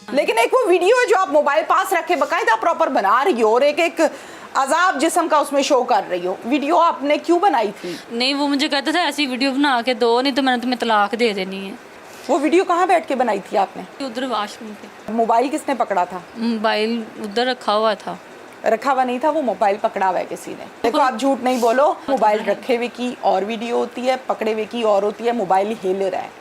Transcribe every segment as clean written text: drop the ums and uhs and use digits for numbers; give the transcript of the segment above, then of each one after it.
लेकिन एक वो वीडियो है जो आप मोबाइल पास रख के बाकायदा प्रॉपर बना रही हो और एक एक अजाब जिस्म का उसमें शो कर रही हो। वीडियो आपने क्यों बनाई थी? नहीं, वो मुझे कहता था ऐसी वीडियो बना के दो, नहीं तो मैंने तुम्हें तलाक दे देनी है। वो वीडियो कहाँ बैठ के बनाई थी आपने? उधर वॉशरूम पे। मोबाइल किसने पकड़ा था? मोबाइल उधर रखा हुआ था। रखा हुआ नहीं था, वो मोबाइल पकड़ा हुआ है किसी ने। देखो आप झूठ नहीं बोलो, मोबाइल रखे हुए की और वीडियो होती है, पकड़े हुए की और होती है। मोबाइल हिल रहा है,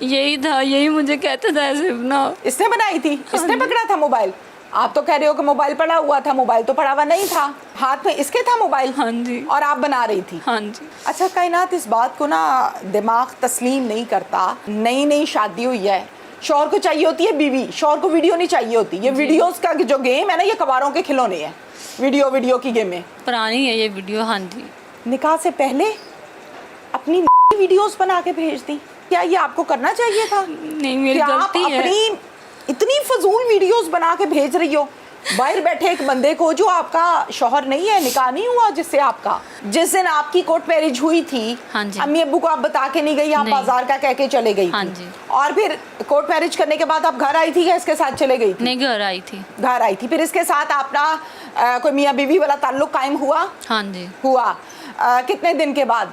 यही था, यही मुझे कहता था ऐसे बनाओ। इसने बनाई थी, इसने पकड़ा था मोबाइल। आप तो कह रहे हो कि मोबाइल पड़ा हुआ था, मोबाइल तो पड़ा हुआ नहीं था, हाथ में इसके था मोबाइल। हाँ जी। और आप बना रही थी? हाँ जी। अच्छा कायनात इस बात को ना दिमाग तस्लीम नहीं करता। नई नई शादी हुई है, शौहर को चाहिए होती है बीवी, शौहर को वीडियो नहीं चाहिए होती। ये वीडियोस का जो गेम है ना, ये कबारों के खिलौने हैं। वीडियो की गेम है, पुरानी है ये वीडियो। हाँ जी। निकाह से पहले अपनी वीडियोस बना के भेज दी। क्या ये आपको करना चाहिए था? नहीं, मेरी क्या गलती आप है। अपनी इतनी फजूल वीडियोस बना के भेज रही हो बाहर बैठे एक बंदे को जो आपका शौहर नहीं है, निकाह नहीं हुआ जिससे आपका। जिस दिन आपकी कोर्ट मैरिज हुई थी, हाँ जी। अम्मी अब्बू को आप बता के नहीं गई, आप बाजार का कह के चले गई हाँ थी। जी। और फिर कोर्ट मैरिज करने के बाद आप घर आई थी या इसके साथ चले गई थी? नहीं, घर आई थी। घर आई थी। फिर इसके साथ अपना कोई मियाँ बीवी वाला ताल्लुक कायम हुआ? हाँ जी। हुआ। कितने दिन के बाद?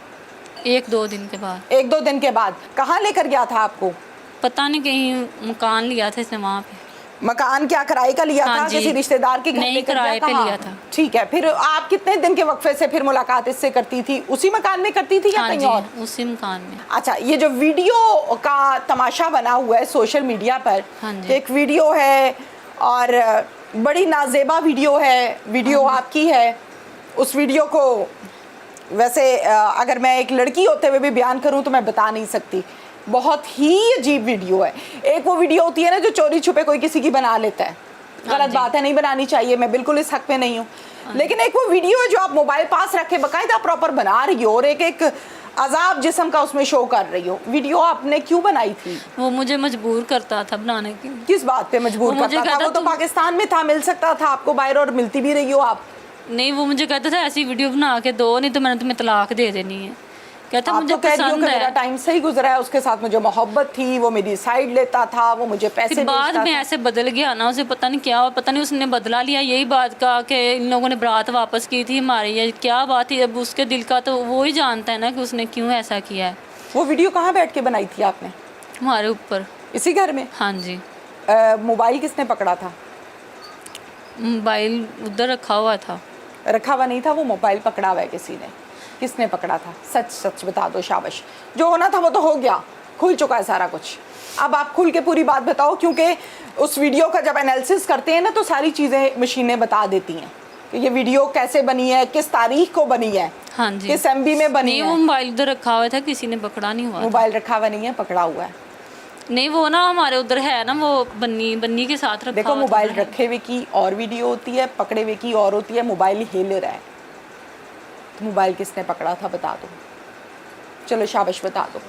1-2 दिन के बाद। 1-2 दिन के बाद। कहाँ लेकर गया था आपको? पता नहीं, कहीं मकान लिया था इसने वहाँ पे। मकान क्या किराए का लिया हाँ था? जी। किसी रिश्तेदार के घर नहीं, लेकर किराए गया? पे कहाँ? लिया था। ठीक है। फिर आप कितने दिन के वक्फे से फिर मुलाकात इससे करती थी? उसी मकान में करती थी या हाँ कहीं जी, और? उसी मकान में। अच्छा, ये जो वीडियो का तमाशा बना हुआ है सोशल मीडिया पर, हाँ जी। एक वीडियो है और बड़ी नाजेबा वीडियो है, वीडियो आपकी है। उस वीडियो को वैसे अगर मैं एक लड़की होते हुए भी बयान करूं तो मैं बता नहीं सकती। बहुत ही अजीब वीडियो है। एक वो वीडियो होती है ना जो चोरी छुपे कोई किसी की बना लेता है, गलत बात है, नहीं बनानी चाहिए, मैं बिल्कुल इस हक में नहीं हूँ। लेकिन एक वो वीडियो है जो आप मोबाइल पास रख के बाकायदा प्रॉपर बना रही हो और एक एक अजाब जिस्म का उसमें शो कर रही हो। वीडियो आपने क्यों बनाई थी? वो मुझे मजबूर करता था बनाने की। किस बात पे मजबूर करता था? वो तो पाकिस्तान में था, मिल सकता था आपको बाहर और मिलती भी रही हो आप। नहीं, वो मुझे कहता था ऐसी वीडियो बना के दो, नहीं तो मैंने तुम्हें तलाक दे देनी है। कहता आप मुझे तो कह रही हो कि पसंद मेरा है। टाइम सही गुजरा है, उसके साथ मुझे मोहब्बत थी, वो मेरी साइड लेता था, वो मुझे पैसे फिर बाद भेजता में था। ऐसे बदल गया ना, उसे पता नहीं क्या हुआ, पता नहीं उसने बदला लिया यही बात का कि इन लोगों ने बारात वापस की थी हमारी, या क्या बात थी। अब उसके दिल का तो वो ही जानता है ना कि उसने क्यों ऐसा किया है। वो वीडियो कहाँ बैठ के बनाई थी आपने? हमारे ऊपर। इसी घर में? हाँ जी। मोबाइल किसने पकड़ा था? मोबाइल उधर रखा हुआ था। रखा हुआ नहीं था, वो मोबाइल पकड़ा हुआ है किसी ने। किसने पकड़ा था? सच सच बता दो। शाबाश, जो होना था वो तो हो गया, खुल चुका है सारा कुछ। अब आप खुल के पूरी बात बताओ, क्योंकि उस वीडियो का जब एनालिसिस करते हैं ना तो सारी चीज़ें मशीनें बता देती हैं कि ये वीडियो कैसे बनी है, किस तारीख को बनी है, हाँ जी। किस MB में बनी नहीं, है। वो मोबाइल उधर रखा हुआ था, किसी ने पकड़ा नहीं हुआ था। मोबाइल रखा हुआ नहीं है, पकड़ा हुआ है। नहीं, वो ना हमारे उधर है ना, वो बन्नी के साथ रखा देखो हुआ था। मोबाइल रखे हुए की और वीडियो होती है, पकड़े हुए की और होती है। मोबाइल हिल रहा है तो मोबाइल किसने पकड़ा था बता दो। चलो शाबाश, बता दो।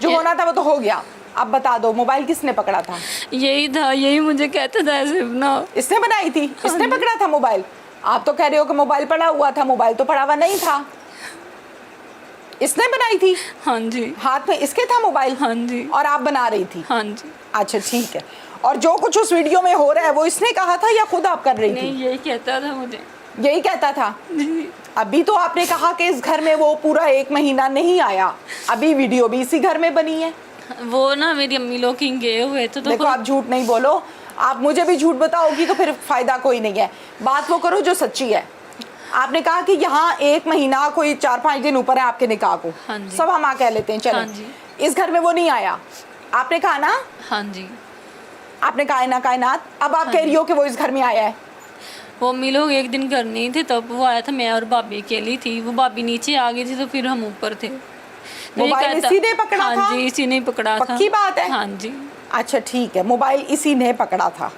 जो होना था वो तो हो गया, अब बता दो मोबाइल किसने पकड़ा था? यही था, यही मुझे कहता था ऐसे बनाओ। इसने बनाई थी, इसने पकड़ा था मोबाइल। आप तो कह रहे हो कि मोबाइल पड़ा हुआ था, मोबाइल तो पड़ा हुआ नहीं था, इसने बनाई थी। हाँ जी। हाथ में इसके था मोबाइल। हाँ जी। और आप बना रही थी? हाँ जी। अच्छा ठीक है। और जो कुछ उस वीडियो में हो रहा है वो इसने कहा था या खुद आप कर रही नहीं, थी? यही कहता था मुझे। यही कहता था। जी। अभी तो आपने कहा कि इस घर में वो पूरा 1 महीना नहीं आया, अभी वीडियो भी इसी घर में बनी है। वो ना मेरी अम्मी लोग कहीं गए हुए थे तो देखो आप झूठ नहीं बोलो, आप मुझे भी झूठ बताओगी तो फिर फायदा कोई नहीं है। बात वो करो जो सच्ची है। आपने कहा कि यहाँ 1 महीना कोई 4-5 दिन ऊपर है आपके निकाह को। हाँ जी। सब हम कह लेते हैं, चलो। हाँ जी। इस घर में वो नहीं आया, आपने कहा ना? हाँ जी। आपने कहा है ना कायनात। अब आप कह रही हो कि वो इस घर में आया है। वो अम्मी लोग एक दिन घर नहीं थे तब वो आया था, मैं और भाभी अकेली थी। वो भाभी नीचे आ गई थी तो फिर हम ऊपर थे। तो ये मोबाइल कहता- इसी ने पकड़ा था? हाँ जी, इसी ने पकड़ा था। पक्की बात है? हाँ जी। अच्छा ठीक है, मोबाइल इसी ने पकड़ा था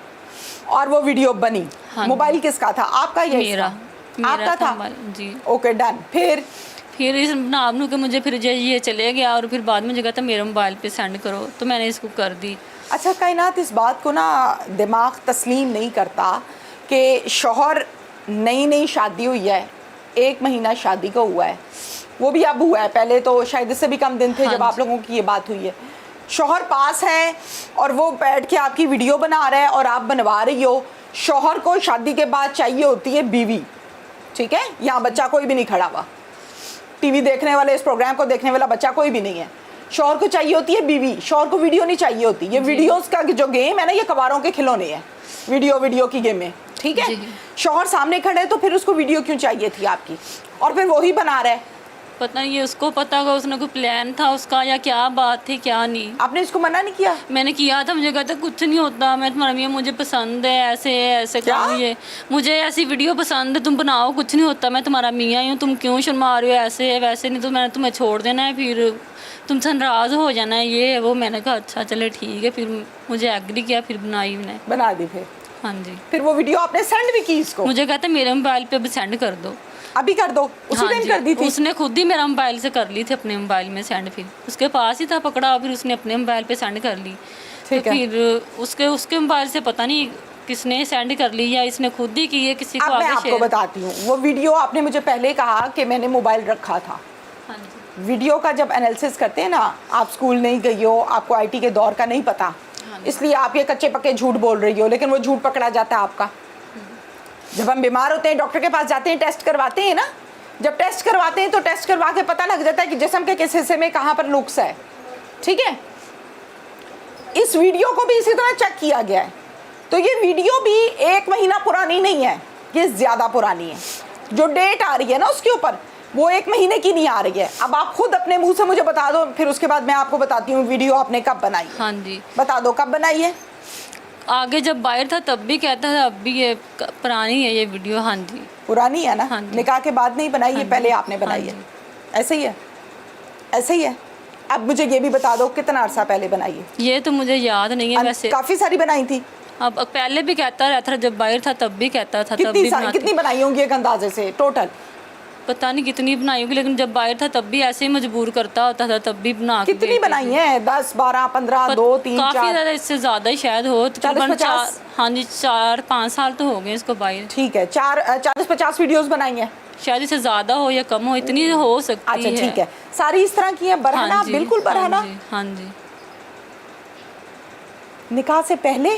और वो वीडियो बनी। हाँ मोबाइल किसका था? आपका या मेरा। इसका? आपका मेरा था मोबाइल, जी। Okay done. फिर इस नाम के मुझे फिर ये चले गया और फिर बाद में जगह था मेरे मोबाइल पे सेंड करो तो मैंने इसको कर दी। अच्छा कायनात इस बात को ना दिमाग तस्लीम नहीं करता कि शौहर नई नई शादी हुई है, 1 महीना शादी को हुआ है, वो भी अब हुआ है, पहले तो शायद इससे भी कम दिन थे हाँ जब आप जी। लोगों की ये बात हुई है। शौहर पास है और वो बैठ के आपकी वीडियो बना रहा है और आप बनवा रही हो। शौहर को शादी के बाद चाहिए होती है बीवी, ठीक है। यहाँ बच्चा कोई भी नहीं खड़ा हुआ, टीवी देखने वाले, इस प्रोग्राम को देखने वाला बच्चा कोई भी नहीं है। शौहर को चाहिए होती है बीवी, शौहर को वीडियो नहीं चाहिए होती। ये वीडियोस का जो गेम है ना, ये कबारों के खिलौने हैं, वीडियो की गेम है, ठीक है। शौहर सामने खड़े तो फिर उसको वीडियो क्यों चाहिए थी आपकी, और फिर वही बना रहा है। पता नहीं, ये उसको पता होगा, उसने कोई प्लान था उसका या क्या बात थी क्या नहीं। आपने इसको मना नहीं किया? मैंने किया था, मुझे कहता कुछ नहीं होता, मैं तुम्हारा मियाँ मुझे पसंद है, ऐसे ऐसे क्या? काम, ये मुझे ऐसी वीडियो पसंद है, तुम बनाओ, कुछ नहीं होता, मैं तुम्हारा मियाँ ही हूँ, तुम क्यों शर्मा रहे हो, ऐसे है वैसे नहीं तो मैंने तुम्हें छोड़ देना है, फिर तुमसे नाराज़ हो जाना है, ये है वो। मैंने कहा अच्छा चले ठीक है, फिर मुझे एग्री किया, फिर बनाई मैंने, बना दी फिर? हाँ जी। फिर वो वीडियो आपने सेंड भी की इसको? मुझे कहता मेरे मोबाइल पे अभी सेंड कर दो। अभी कर दो? उसी हाँ टाइम जी, कर दी थी? उसने खुद ही मेरा मोबाइल से कर ली थी, अपने मोबाइल में सेंड, फिर उसके पास ही था पकड़ा, फिर उसने अपने मोबाइल पे सेंड कर ली। ठीक तो है। फिर उसके मोबाइल से पता नहीं किसने सेंड कर ली या इसने खुद ही की है, किसी को अब मैं आगे आपको शेयर। बताती हूँ, वो वीडियो आपने मुझे पहले कहा कि मैंने मोबाइल रखा था। हाँ जी। वीडियो का जब एनालिसिस करते हैं ना, आप स्कूल नहीं गई हो, आपको आईटी के दौर का नहीं पता, हाँ। इसलिए आप ये कच्चे पक्के झूठ बोल रही हो, लेकिन वो झूठ पकड़ा जाता है आपका। जब हम बीमार होते हैं, डॉक्टर के पास जाते हैं, टेस्ट करवाते हैं ना, जब टेस्ट करवाते हैं तो टेस्ट करवा के पता लग जाता है कि जिस्म के किस हिस्से में कहाँ पर नुक्स है, ठीक है। इस वीडियो को भी इसी तरह चेक किया गया है। तो ये वीडियो भी 1 महीना पुरानी नहीं है, ये ज़्यादा पुरानी है। जो डेट आ रही है ना उसके ऊपर, वो 1 महीने की नहीं आ रही है। अब आप खुद अपने मुंह से मुझे बता दो, फिर उसके बाद मैं आपको बताती हूँ वीडियो आपने कब बनाई है। हाँ जी, बता दो कब बनाई है। आगे जब बाहर था तब भी कहता था, अब भी ये पुरानी है ये वीडियो। हाँ जी, पुरानी है ना? हाँ जी। निकाह के बाद नहीं बनाई है, पहले आपने बनाई हाँ है। ऐसे ही है, ऐसे ही है। अब मुझे ये भी बता दो कितना अरसा पहले बनाई है। ये तो मुझे याद नहीं है वैसे। काफ़ी सारी बनाई थी। अब पहले भी कहता रहता था, जब बाहर था तब भी कहता था, तब भी बनाती। कितनी बनाई होंगी एक अंदाजे से टोटल? पता नहीं कितनी बनाई होगी, लेकिन जब बाहर था तब भी ऐसे ही मजबूर करता होता था, तब भी बना के कितनी देती बनाई थी। है? 10, 12, 15, 2, 3, काफी 4? ज्यादा, इससे ज्यादा ही शायद हो, तकरीबन 40-50? हाँ जी 4-5 साल तो हो गए इसको बाहर। ठीक है, 40-50 वीडियोस बनाई हैं। शायद इससे ज्यादा हो या कम हो, इतनी हो सकती अच्छा है। ठीक है, सारी इस तरह की है बरहना? हाँ जी, बिल्कुल बरहना। हाँ जी, हाँ जी। निकाह से पहले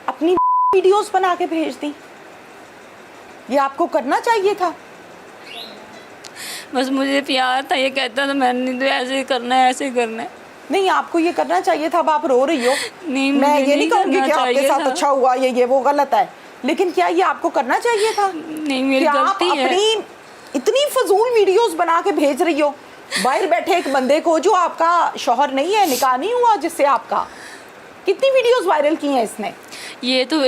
अपनी वीडियोस बना के भेज दी, ये आपको करना चाहिए था। बस मुझे प्यार था, ये कहता था मैंने तो ऐसे ही करना है, ऐसे ही करना है। नहीं, आपको ये करना चाहिए था। अब आप रो रही हो, नहीं, मैं मुझे ये नहीं नहीं कहूँगी करना कि आपके चाहिए साथ था। अच्छा हुआ, ये वो गलत है, लेकिन क्या ये आपको करना चाहिए था? नहीं, मेरी कि आप गलती है। अपनी इतनी फजूल वीडियोस बना के भेज रही हो बाहर बैठे एक बंदे को, जो आपका शौहर नहीं है, निकाह नहीं हुआ जिससे आपका। कितनी वीडियोस वायरल की हैं इसने? ये तो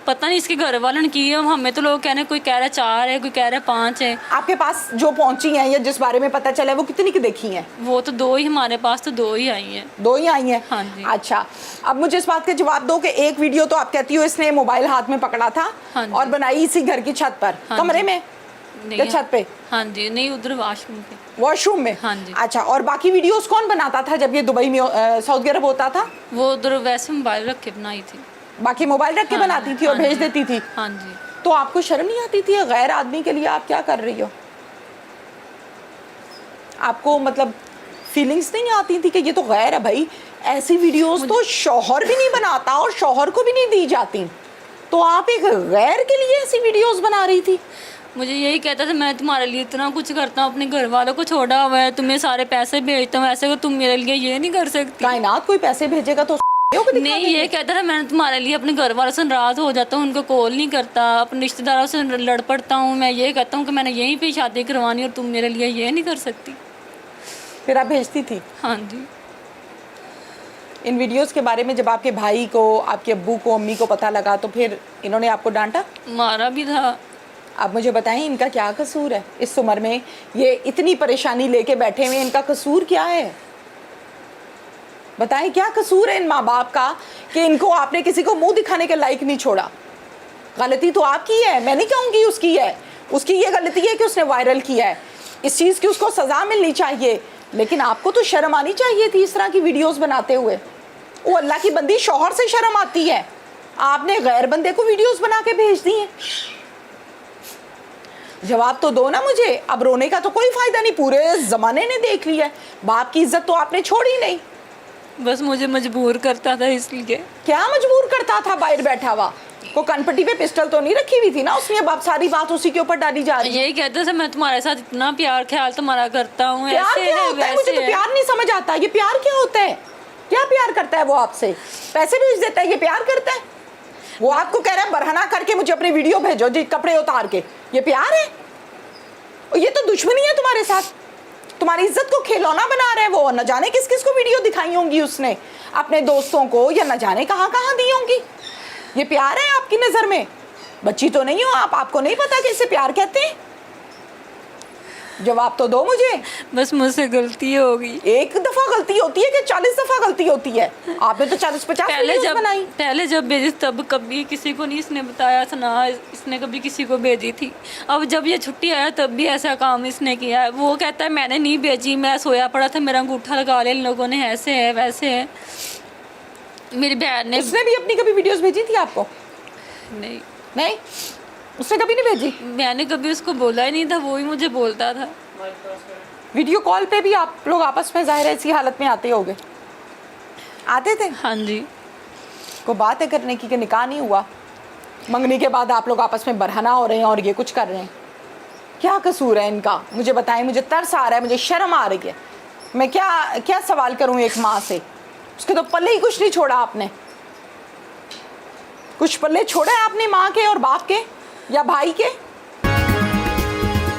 पता नहीं इसके घर वालों ने की है, हमें तो लोग कह रहे हैं, कोई कह रहा है 4 है, कोई कह रहा है 5 है। आपके पास जो पहुंची हैं या जिस बारे में पता चला है, वो कितनी की देखी हैं? वो तो 2 ही, हमारे पास तो 2 ही आई हैं। 2 ही आई हैं? हाँ जी। अच्छा, अब मुझे इस बात का जवाब दो कि एक वीडियो तो आप कहती हो इसने मोबाइल हाथ में पकड़ा था, हाँ जी। और बनाई इसी घर की छत पर, हाँ कमरे जी। में नहीं, या छत पे? हाँ जी, नहीं उधर वॉशरूम पे। वॉशरूम में? हाँ जी। अच्छा, और बाकी वीडियोस कौन बनाता था जब ये दुबई में सऊदी अरब होता था? वो उधर वैसे मोबाइल रख के बनाई थी। बाकी मोबाइल रख के हाँ बनाती जी, थी और हाँ भेज जी। देती थी। हाँ जी। तो आपको शर्म नहीं आती थी? गैर आदमी के लिए आप क्या कर रही हो? आपको मतलब फीलिंग्स नहीं आती थी कि ये तो गैर है भाई? ऐसी वीडियोस तो शौहर भी नहीं बनाता और शौहर को भी नहीं दी जाती, तो आप एक गैर के लिए ऐसी वीडियोस बना रही थी? मुझे यही कहता था, मैं तुम्हारे लिए इतना कुछ करता हूँ, अपने घर वालों को छोड़ा हुआ है, तुम्हें सारे पैसे भेजता हूँ, ऐसे को तुम मेरे लिए ये नहीं कर सकती। कायनात कोई पैसे भेजेगा तो को दिखा नहीं, देंगे। ये कहता था मैं तुम्हारे लिए अपने घर वालों से नाराज हो जाता हूँ, उनको कॉल नहीं करता, अपने रिश्तेदारों से लड़ पड़ता हूँ, मैं ये कहता हूँ कि मैंने यहीं पे शादी करवानी और तुम मेरे लिए ये नहीं कर सकती। फिर आप भेजती थी? हाँ जी। इन वीडियोस के बारे में जब आपके भाई को, आपके अब्बू को, अम्मी को पता लगा तो फिर इन्होंने आपको डांटा? मारा भी था। आप मुझे बताएं, इनका क्या कसूर है इस उम्र में? ये इतनी परेशानी लेके बैठे हुए, इनका कसूर क्या है? बताएं, क्या कसूर है इन माँ बाप का कि इनको आपने किसी को मुंह दिखाने के लायक नहीं छोड़ा? गलती तो आपकी है, मैं नहीं कहूँगी उसकी है। उसकी ये गलती है कि उसने वायरल किया है, इस चीज़ की उसको सज़ा मिलनी चाहिए, लेकिन आपको तो शर्म आनी चाहिए थी इस तरह की वीडियोस बनाते हुए। वो अल्लाह की बंदी, शौहर से शर्म आती है, आपने गैर बंदे को वीडियोस बना के भेज दी हैं। जवाब तो दो ना मुझे। अब रोने का तो कोई फायदा नहीं, पूरे ज़माने ने देख लिया है, बाप की इज्जत तो आपने छोड़ी नहीं। बस मुझे मजबूर करता था इसलिए। क्या मजबूर करता था? बाहर बैठा हुआ को कनपट्टी पे पिस्टल तो नहीं रखी हुई थी ना उसने? अब सारी बात उसी के ऊपर डाली जा रही है। यही कहता था मैं तुम्हारे साथ इतना प्यार ख्याल तुम्हारा करता हूँ, प्यार ऐसे क्या है होता है? मुझे वैसे तो है। प्यार नहीं समझ आता। ये प्यार क्या होता है? क्या प्यार करता है वो आपसे? पैसे भेज देता है, ये प्यार करता है? वो आपको कह रहा है बरहना करके मुझे अपनी वीडियो भेजो जी, कपड़े उतार के, ये प्यार है? और ये तो दुश्मनी है तुम्हारे साथ। तुम्हारी इज्जत को खिलौना बना रहे हैं वो। न जाने किस किस को वीडियो दिखाई होंगी उसने, अपने दोस्तों को, या न जाने कहाँ कहाँ दी होंगी। ये प्यार है आपकी नजर में? बच्ची तो नहीं हो आप, आपको नहीं पता कि इसे प्यार कहते हैं? जवाब तो दो मुझे। बस मुझसे गलती हो गई। एक दफा गलती होती है कि 40 दफा गलती होती है? आपने तो 40-50 वीडियोस बनाई। पहले जब भेजी तब कभी किसी को नहीं इसने बताया था ना, इसने कभी किसी को भेजी थी। अब जब ये छुट्टी आया तब भी ऐसा काम इसने किया है। वो कहता है मैंने नहीं भेजी, मैं सोया पड़ा था, मेरा अंगूठा लगा लिया इन लोगों ने, ऐसे है वैसे है। मेरी बहन ने उसने भी अपनी कभी वीडियोस भेजी थी आपको? नहीं, नहीं, उसने कभी नहीं भेजी। मैंने कभी उसको बोला ही नहीं था, वो ही मुझे बोलता था। वीडियो कॉल पे भी आप लोग आपस में जाहिर है इसी हालत में आते होगे, आते थे? हाँ जी। को बात है करने की कि निकाह नहीं हुआ, मंगनी के बाद आप लोग आपस में बरहना हो रहे हैं और ये कुछ कर रहे हैं। क्या कसूर है इनका? मुझे बताएं, मुझे तरस आ रहा है, मुझे शर्म आ रही है। मैं क्या क्या सवाल करूं एक माँ से? उसके तो पल्ले ही कुछ नहीं छोड़ा आपने। कुछ पल्ले छोड़ा है आपने माँ के और बाप के या भाई के?